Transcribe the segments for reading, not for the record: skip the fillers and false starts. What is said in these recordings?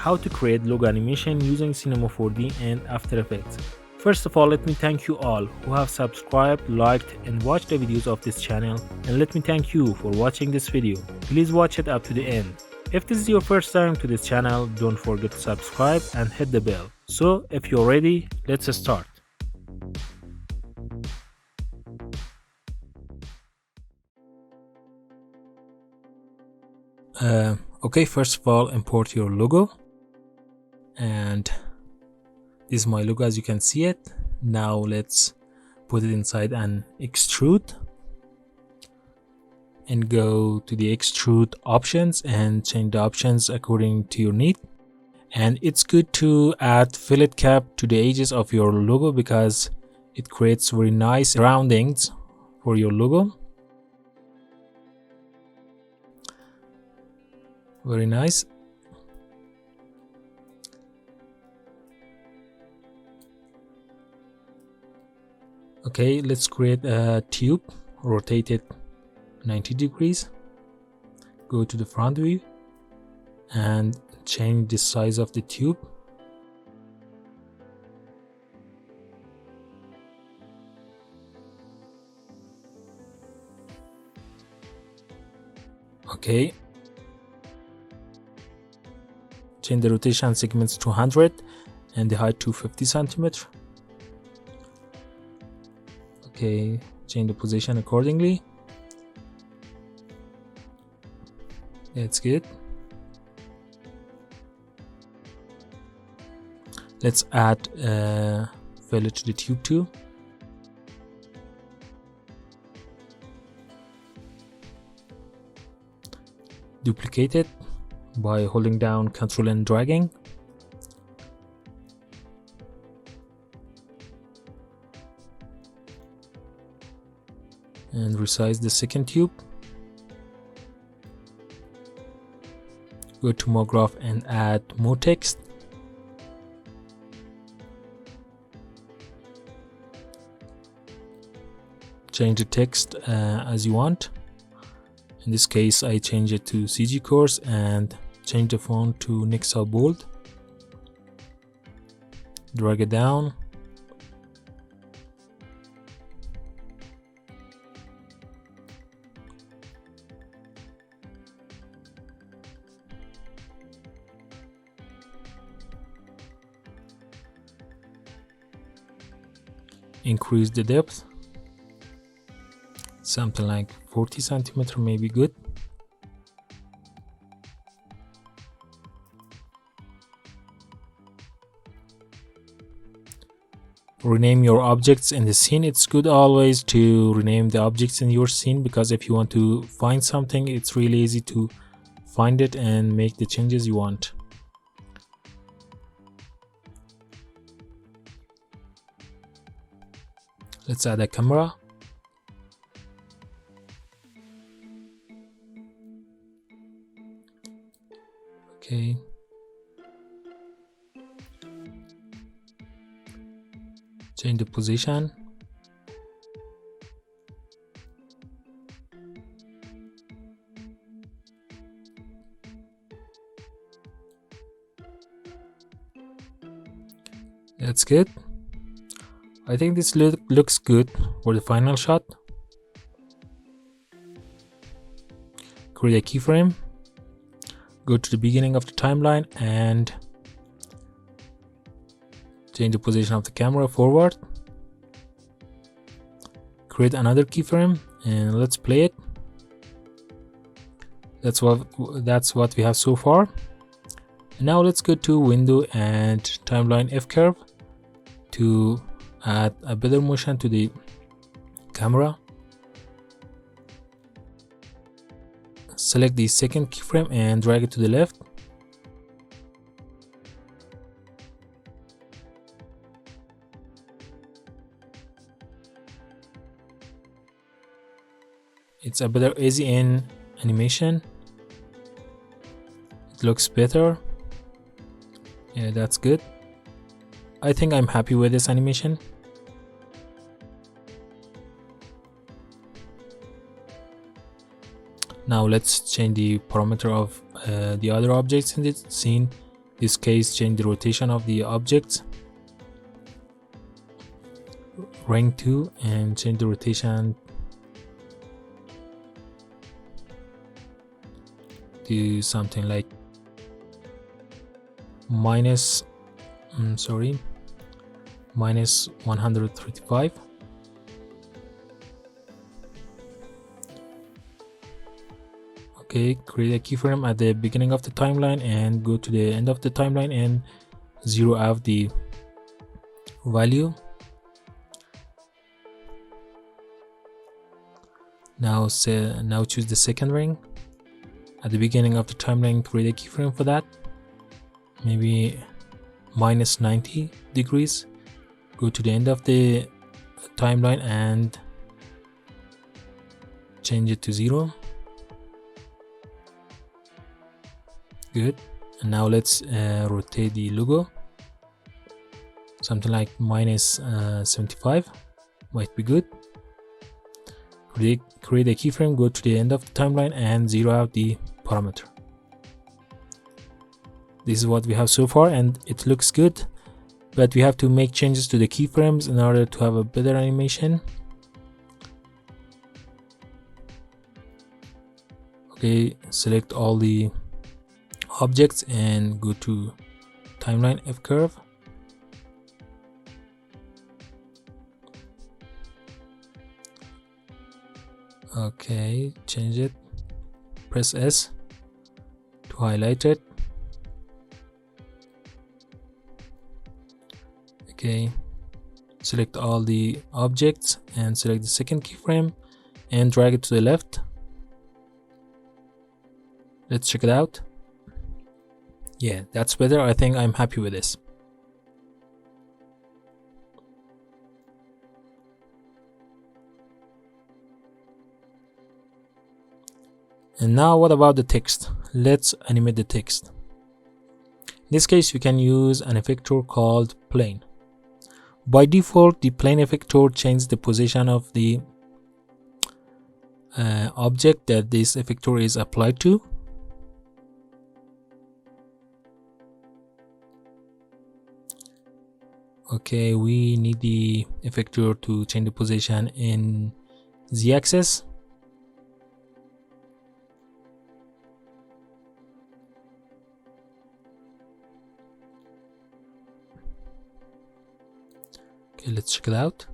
how to create logo animation using Cinema 4D and After Effects. First of all, let me thank you all who have subscribed, liked and watched the videos of this channel, and let me thank you for watching this video. Please watch it up to the end. If this is your first time to this channel, don't forget to subscribe and hit the bell. So if you're ready, let's start. Okay, first of all, import your logo, and this is my logo as you can see it. Now let's put it inside an extrude and go to the extrude options and change the options according to your need. And it's good to add fillet cap to the edges of your logo because it creates very nice roundings for your logo. Very nice. Okay, let's create a tube, rotate it 90 degrees, go to the front view and change the size of the tube. Okay, change the rotation segments to 100 and the height to 50 centimeters. Okay, change the position accordingly. That's good. Let's add fillet to the tube too. Duplicate it by holding down Ctrl and dragging. And resize the second tube. Go to more graph and add more text. Change the text as you want. In this case, I change it to CG course and change the font to Nexal bold. Drag it down. Increase the depth, something like 40 centimeters may be good. Rename your objects in the scene. It's good always to rename the objects in your scene, because if you want to find something, it's really easy to find it and make the changes you want. Let's add a camera. Okay. Change the position. That's good. I think this looks good for the final shot. Create a keyframe. Go to the beginning of the timeline and change the position of the camera forward. Create another keyframe and let's play it. That's what we have so far. Now let's go to window and timeline F curve to add a better motion to the camera. Select the second keyframe and drag it to the left. It's a better easy in animation. It looks better. Yeah, that's good. I think I'm happy with this animation. Now let's change the parameter of the other objects in the scene this case, change the rotation of the object, rank 2, and change the rotation to something like minus 135. Okay, create a keyframe at the beginning of the timeline and go to the end of the timeline and zero out the value. Now choose the second ring at the beginning of the timeline, create a keyframe for that, maybe minus 90 degrees. Go to the end of the timeline and change it to 0. Good. And now let's rotate the logo, something like minus 75 might be good. Create a keyframe, go to the end of the timeline and zero out the parameter. This is what we have so far and it looks good, but we have to make changes to the keyframes in order to have a better animation. Okay, select all the objects and go to timeline F curve. Okay, change it, press S to highlight it. Okay, select all the objects and select the second keyframe and drag it to the left. Let's check it out. Yeah, that's better. I think I'm happy with this. And now what about the text? Let's animate the text. In this case, you can use an effector called plane. By default, the plane effector changes the position of the object that this effector is applied to. Okay, we need the effector to change the position in z-axis. Okay, let's check it out.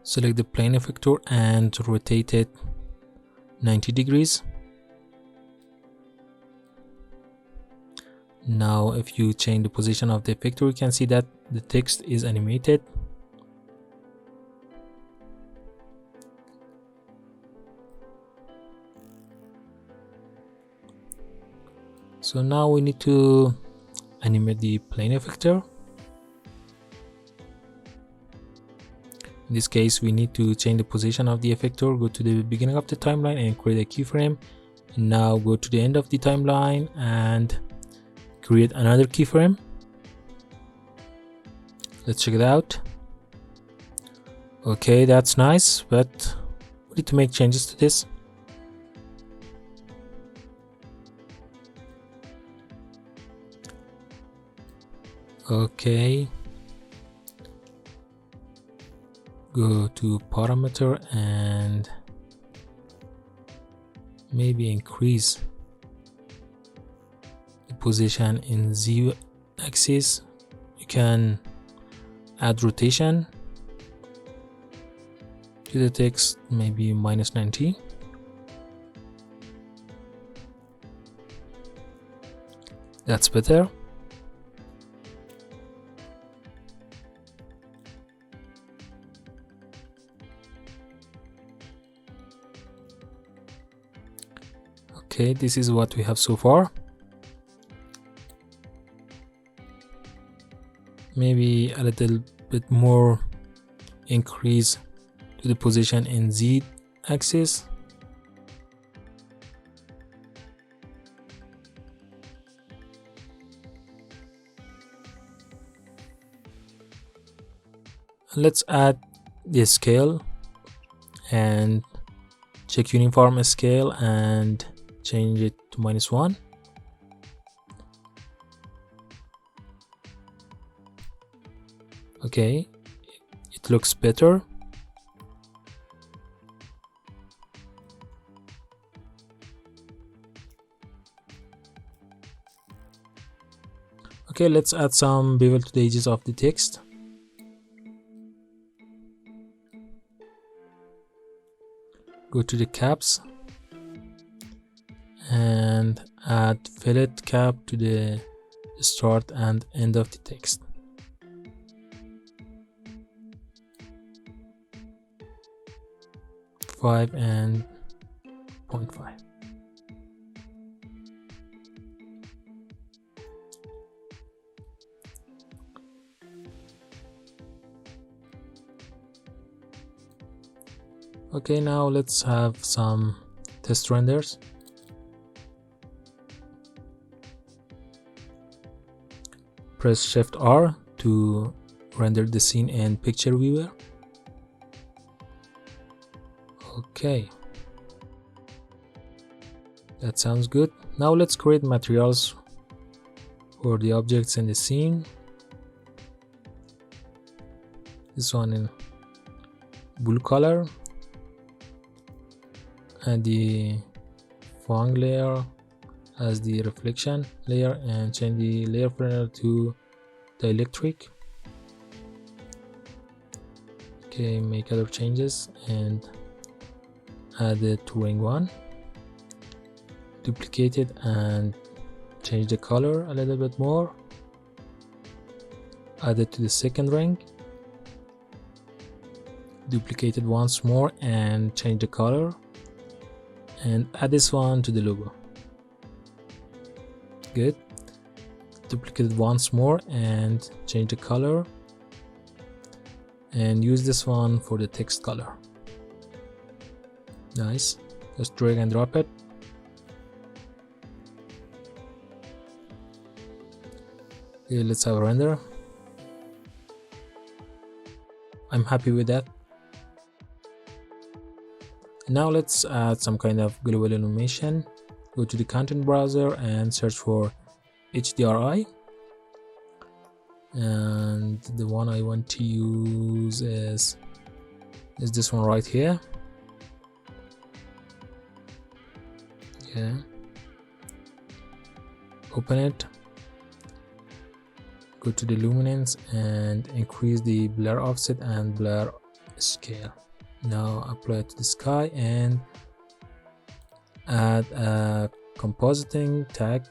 Select the plane effector and rotate it 90 degrees. Now if you change the position of the effector, you can see that the text is animated. So now we need to animate the plane effector. In this case, we need to change the position of the effector, go to the beginning of the timeline and create a keyframe. And now go to the end of the timeline and create another keyframe. Let's check it out. Okay, that's nice, but we need to make changes to this. Okay, go to parameter and maybe increase the position in Z axis. You can add rotation to the text, maybe minus 90. That's better. Okay, this is what we have so far. Maybe a little bit more increase to the position in Z axis. Let's add the scale and check uniform scale and change it to -1. Okay, it looks better. Okay, let's add some bevel to the edges of the text. Go to the caps and add fillet cap to the start and end of the text. .5 and 0.5. Okay, now let's have some test renders. Press Shift R to render the scene in picture viewer. Okay, that sounds good. Now let's create materials for the objects in the scene. This one in blue color, and the fog layer as the reflection layer, and change the layer parameter to dielectric. Okay, make other changes and add it to ring 1, duplicate it and change the color a little bit more, add it to the second ring, duplicate it once more and change the color, and add this one to the logo. Good. Duplicate it once more and change the color, and use this one for the text color. Nice. Just drag and drop it. Okay, let's have a render. I'm happy with that. Now let's add some kind of global illumination. Go to the content browser and search for HDRI, and the one I want to use is this one right here. Yeah, open it, go to the luminance and increase the blur offset and blur scale. Now apply it to the sky and add a compositing tag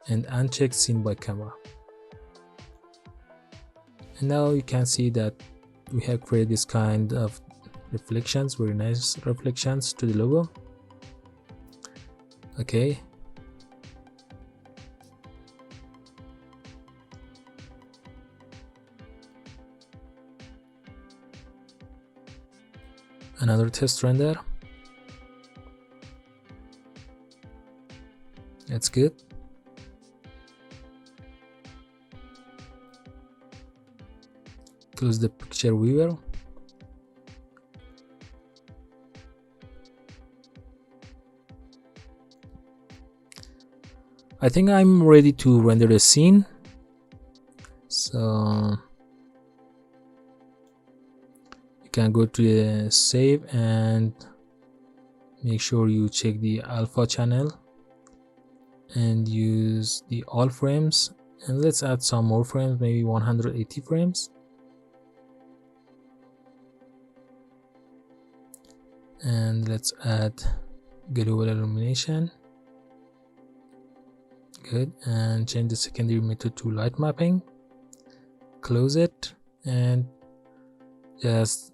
and uncheck scene by camera. And now you can see that we have created this kind of reflections, very nice reflections to the logo. Okay, another test render. That's good. Close the picture viewer. I think I'm ready to render the scene. So you can go to the save and make sure you check the alpha channel and use the all frames, and let's add some more frames, maybe 180 frames. And let's add global illumination. Good. And change the secondary method to light mapping. Close it and just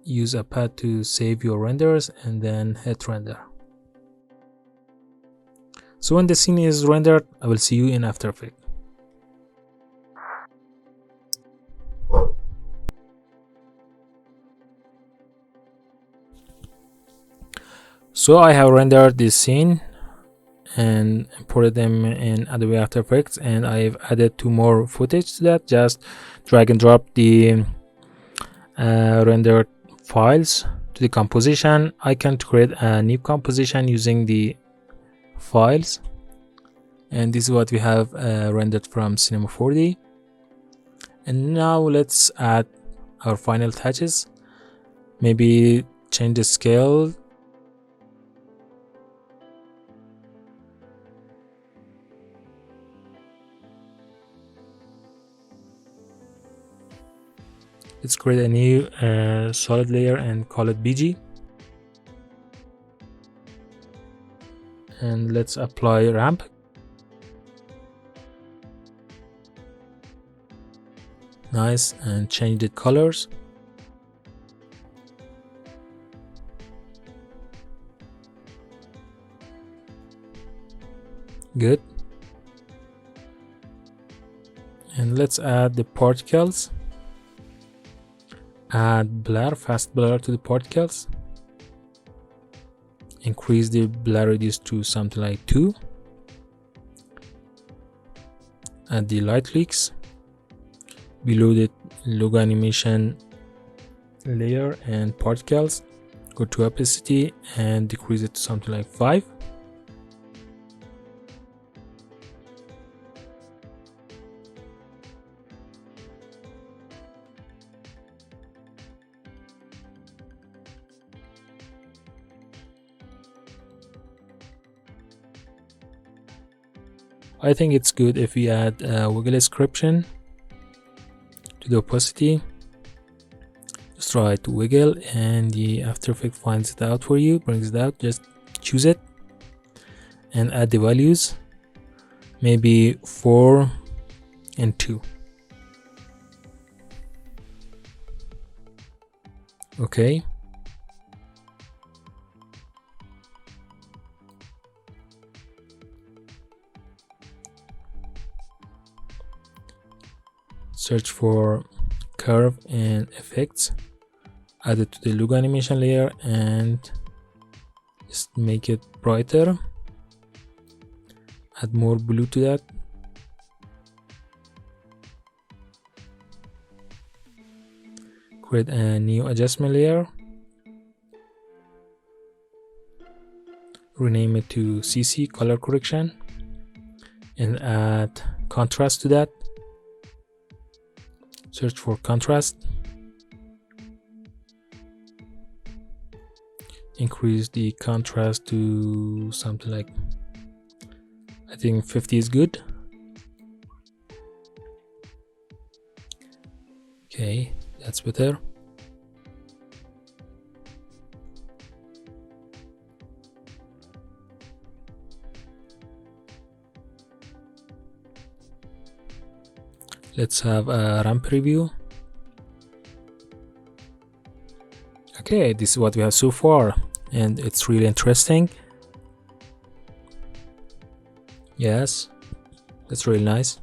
use a pad to save your renders and then hit render. So when the scene is rendered, I will see you in After Effects. So I have rendered this scene and imported them in Adobe After Effects, and I've added 2 more footage to that. Just drag and drop the rendered files to the composition icon to create a new composition using the files. And this is what we have rendered from Cinema 4D. And now let's add our final touches. Maybe change the scale. Let's create a new solid layer and call it BG. And let's apply ramp. Nice, and change the colors. Good. And let's add the particles. Add blur, fast blur to the particles. Increase the blur radius to something like 2. Add the light leaks. Below the logo animation layer and particles, go to opacity and decrease it to something like 5. I think it's good if we add wiggle description to the opacity. Just try to wiggle and the After Effects finds it out for you, brings it out. Just choose it and add the values, maybe 4 and 2. Okay. Search for curve and effects, add it to the logo animation layer and just make it brighter. Add more blue to that. Create a new adjustment layer. Rename it to CC, color correction, and add contrast to that. Search for contrast. Increase the contrast to something like, I think 50 is good. Okay, that's better. Let's have a ramp preview. Okay, this is what we have so far, and it's really interesting. Yes, that's really nice.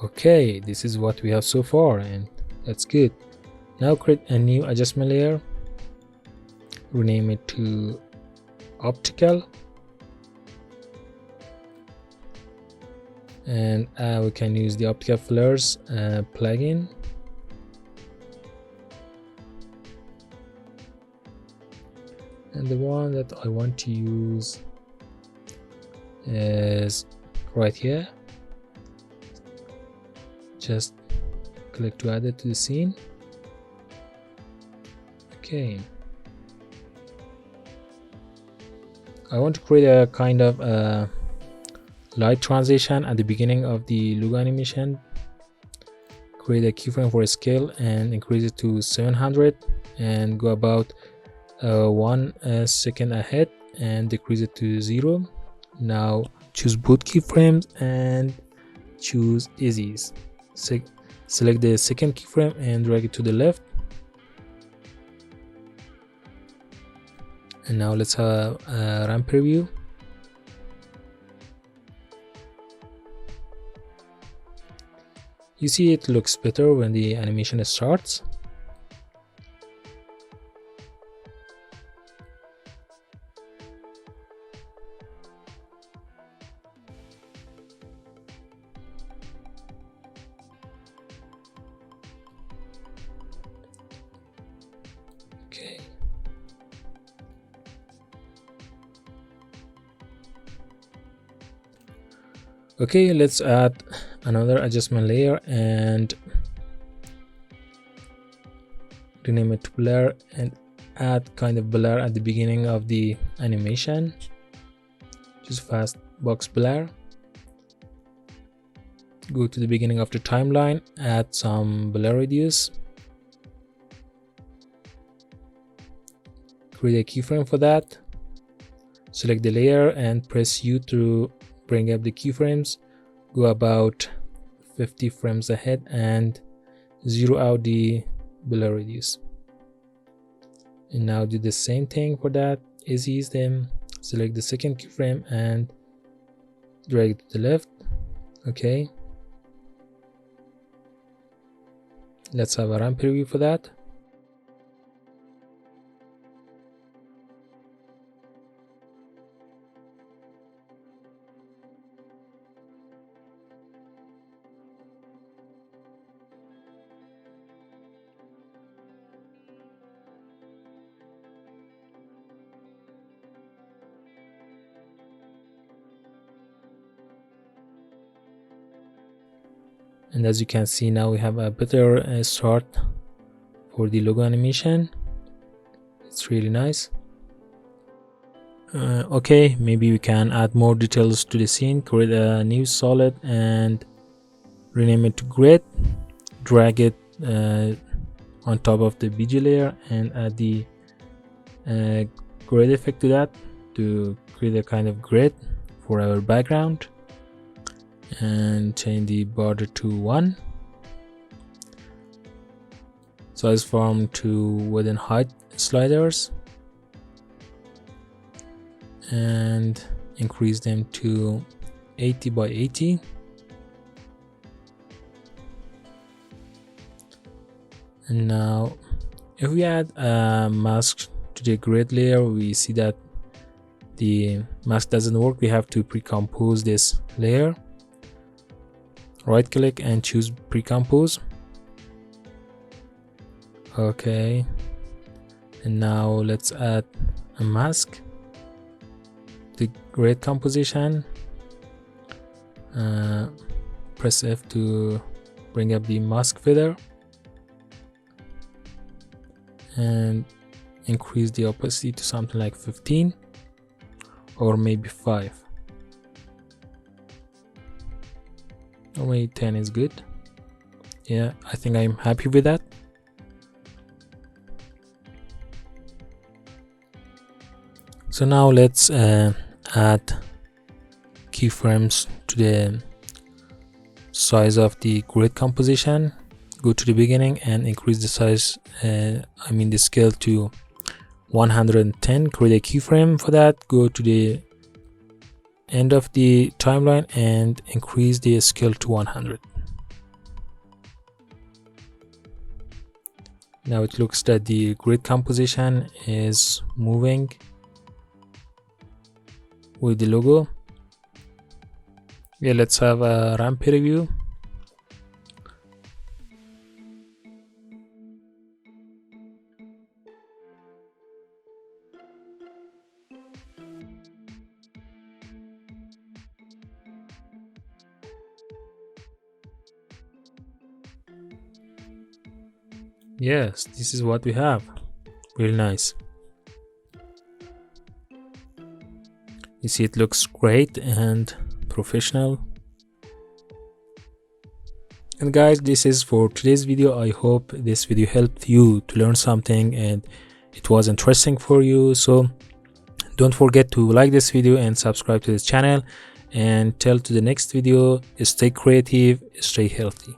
Okay, this is what we have so far, and that's good. Now create a new adjustment layer, rename it to optical, and we can use the optical flares plugin. And the one that I want to use is right here. Just click to add it to the scene. Okay, I want to create a kind of light transition at the beginning of the logo animation. Create a keyframe for a scale and increase it to 700 and go about 1 second ahead and decrease it to 0. Now choose both keyframes and choose easies. Select the second keyframe and drag it to the left. And now let's have a ramp preview. You see it looks better when the animation starts. Okay. Okay, let's add another adjustment layer and rename it to blur and add kind of blur at the beginning of the animation. Just fast box blur. Go to the beginning of the timeline, add some blur radius. Create a keyframe for that. Select the layer and press U to bring up the keyframes. Go about 50 frames ahead and zero out the blur radius. And now do the same thing for that. Easy is them. Select the second keyframe and drag it to the left. Okay. Let's have a ramp preview for that. And as you can see, now we have a better start for the logo animation. It's really nice. Okay, maybe we can add more details to the scene. Create a new solid and rename it to grid. Drag it on top of the BG layer and add the grid effect to that to create a kind of grid for our background. And change the border to 1, size form to width and height sliders, and increase them to 80 by 80. And now if we add a mask to the grid layer, we see that the mask doesn't work. We have to pre-compose this layer. Right click and choose pre-compose. Okay, and now let's add a mask. The grid composition. Press F to bring up the mask feather and increase the opacity to something like 15 or maybe 5. Or maybe 10 is good. Yeah, I think I'm happy with that. So now let's add keyframes to the size of the grid composition. Go to the beginning and increase the size, the scale to 110. Create a keyframe for that. Go to the end of the timeline and increase the scale to 100. Now it looks that the grid composition is moving with the logo. Yeah, let's have a ramp preview. Yes, this is what we have. Really nice. You see, it looks great and professional. And guys, this is for today's video. I hope this video helped you to learn something and it was interesting for you. So don't forget to like this video and subscribe to this channel, and till to the next video, stay creative, stay healthy.